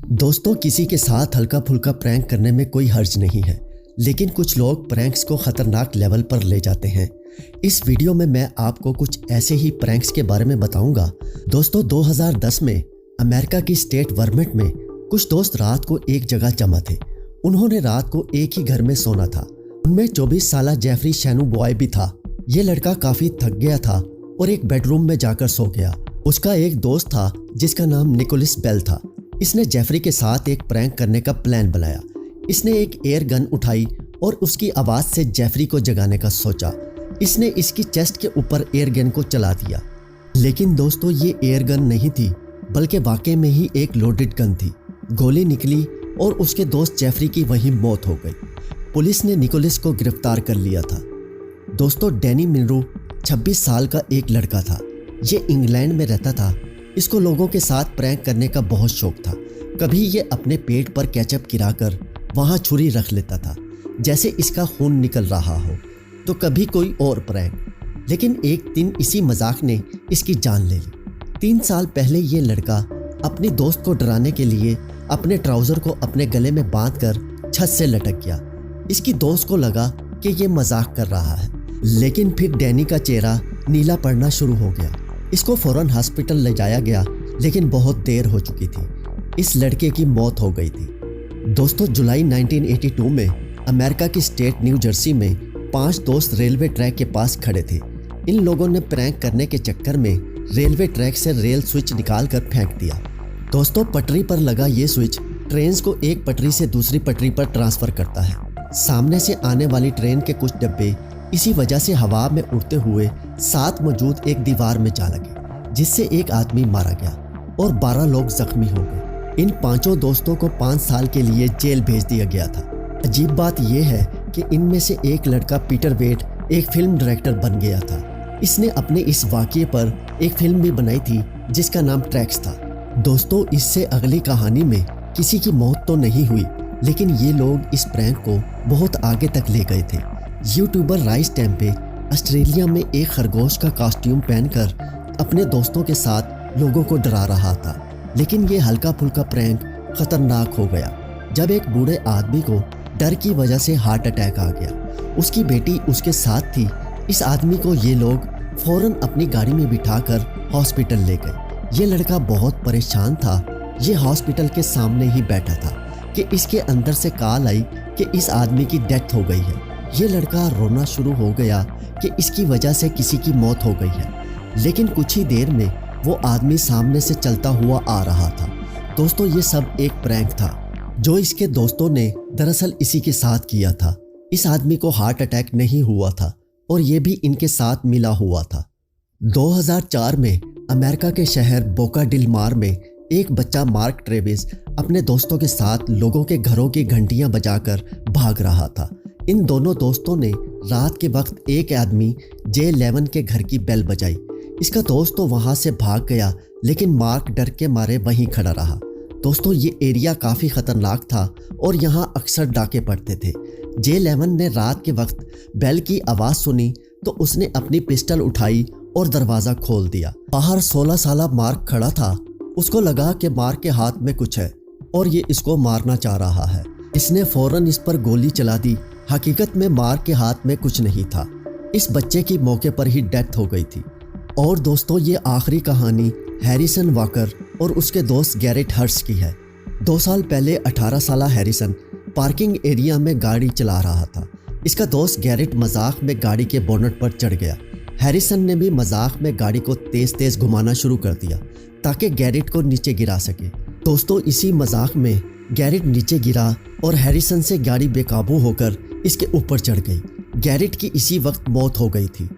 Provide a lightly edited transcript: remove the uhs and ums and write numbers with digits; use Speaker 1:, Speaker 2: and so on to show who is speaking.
Speaker 1: दोस्तों, किसी के साथ हल्का फुल्का प्रैंक करने में कोई हर्ज नहीं है, लेकिन कुछ लोग प्रैंक्स को खतरनाक लेवल पर ले जाते हैं। इस वीडियो में मैं आपको कुछ ऐसे ही प्रैंक्स के बारे में बताऊंगा। दोस्तों, 2010 में अमेरिका की स्टेट वर्मेंट में कुछ दोस्त रात को एक जगह जमा थे। उन्होंने रात को एक ही घर में सोना था। उनमें 24 साल जेफरी शैनू बॉय भी था। ये लड़का काफी थक गया था और एक बेडरूम में जाकर सो गया। उसका एक दोस्त था जिसका नाम निकोलस बेल था। इसने जेफरी के साथ एक प्रैंक करने का प्लान बनाया। इसने एक एयर गन उठाई और उसकी आवाज से जेफरी को जगाने का सोचा। इसने इसकी चेस्ट के ऊपर एयर गन को चला दिया, लेकिन दोस्तों ये एयर गन नहीं थी, बल्कि वाकई में ही एक लोडेड गन थी। गोली निकली और उसके दोस्त जेफरी की वहीं मौत हो गई। पुलिस ने निकोलस को गिरफ्तार कर लिया था। दोस्तों, डैनी मिनरू 26 साल का एक लड़का था। ये इंग्लैंड में रहता था। इसको लोगों के साथ प्रैंक करने का बहुत शौक था। कभी ये अपने पेट पर केचप गिराकर वहाँ छुरी रख लेता था, जैसे इसका खून निकल रहा हो, तो कभी कोई और प्रैंक। लेकिन एक दिन इसी मजाक ने इसकी जान ले ली। 3 साल पहले ये लड़का अपनी दोस्त को डराने के लिए अपने ट्राउज़र को अपने गले में बांधकर छत से लटक गया। इसकी दोस्त को लगा कि ये मजाक कर रहा है, लेकिन फिर डैनी का चेहरा नीला पड़ना शुरू हो गया। इसको फौरन हॉस्पिटल ले जाया गया, लेकिन बहुत देर हो चुकी थी। इस लड़के की मौत हो गई थी। दोस्तों, जुलाई 1982 में अमेरिका की स्टेट न्यू जर्सी में 5 दोस्त रेलवे ट्रैक के पास खड़े थे। इन लोगों ने प्रैंक करने के चक्कर में रेलवे ट्रैक से रेल स्विच निकालकर फेंक दिया। दोस्तों, पटरी पर लगा ये स्विच ट्रेन को एक पटरी से दूसरी पटरी पर ट्रांसफर करता है। सामने से आने वाली ट्रेन के कुछ डब्बे इसी वजह से हवा में उड़ते हुए साथ मौजूद एक दीवार में जा लगे, जिससे एक आदमी मारा गया और 12 लोग जख्मी हो गए। इन 5 दोस्तों को 5 साल के लिए जेल भेज दिया गया था। अजीब बात यह है कि इनमें से एक लड़का पीटर वेट एक फिल्म डायरेक्टर बन गया था। इसने अपने इस वाक़ये पर एक फिल्म भी बनाई थी जिसका नाम ट्रैक्स था। दोस्तों, इससे अगली कहानी में किसी की मौत तो नहीं हुई, लेकिन ये लोग इस प्रैंक को बहुत आगे तक ले गए थे। यूट्यूबर राइस टेम्पे ऑस्ट्रेलिया में एक खरगोश का कॉस्ट्यूम पहनकर अपने दोस्तों के साथ लोगों को डरा रहा था, लेकिन ये हल्का फुल्का प्रैंक खतरनाक हो गया जब एक बूढ़े आदमी को डर की वजह से हार्ट अटैक आ गया। उसकी बेटी उसके साथ थी। इस आदमी को ये लोग फौरन अपनी गाड़ी में बिठाकर हॉस्पिटल ले गए। ये लड़का बहुत परेशान था। ये हॉस्पिटल के सामने ही बैठा था कि इसके अंदर से कॉल आई कि इस आदमी की डेथ हो गई है। ये लड़का रोना शुरू हो गया कि इसकी वजह से किसी की मौत हो गई है, लेकिन कुछ ही देर में वो आदमी सामने से चलता हुआ आ रहा था। दोस्तों, ये सब एक प्रैंक था जो इसके दोस्तों ने दरअसल इसी के साथ किया था। इस आदमी को हार्ट अटैक नहीं हुआ था और ये भी इनके साथ मिला हुआ था। 2004 में अमेरिका के शहर बोका डिल मार में एक बच्चा मार्क ट्रेविस अपने दोस्तों के साथ लोगों के घरों की घंटियां बजाकर भाग रहा था। इन दोनों दोस्तों ने रात के वक्त एक आदमी J11 के घर की बेल बजाई। इसका दोस्त तो वहां से भाग गया, लेकिन मार्क डर के मारे वहीं खड़ा रहा। दोस्तों, ये एरिया काफ़ी ख़तरनाक था और यहाँ अक्सर डाके पड़ते थे। J11 ने रात के वक्त बेल की आवाज़ सुनी तो उसने अपनी पिस्टल उठाई और दरवाज़ा खोल दिया। बाहर 16 साल मार्क खड़ा था। उसको लगा कि मार्क के हाथ में कुछ है और ये इसको मारना चाह रहा है। इसने फ़ौरन इस पर गोली चला दी। हकीकत में मार्क के हाथ में कुछ नहीं था। इस बच्चे की मौके पर ही डेथ हो गई थी। और दोस्तों, ये आखिरी कहानी हैरिसन वॉकर और उसके दोस्त गैरेट हर्स्ट की है। 2 साल पहले 18 साल हैरिसन पार्किंग एरिया में गाड़ी चला रहा था। इसका दोस्त गैरेट मजाक में गाड़ी के बोनट पर चढ़ गया। हैरिसन ने भी मजाक में गाड़ी को तेज तेज घुमाना शुरू कर दिया ताकि गैरेट को नीचे गिरा सके। दोस्तों, इसी मजाक में गैरेट नीचे गिरा और हैरिसन से गाड़ी बेकाबू होकर इसके ऊपर चढ़ गई। गैरेट की इसी वक्त मौत हो गई थी।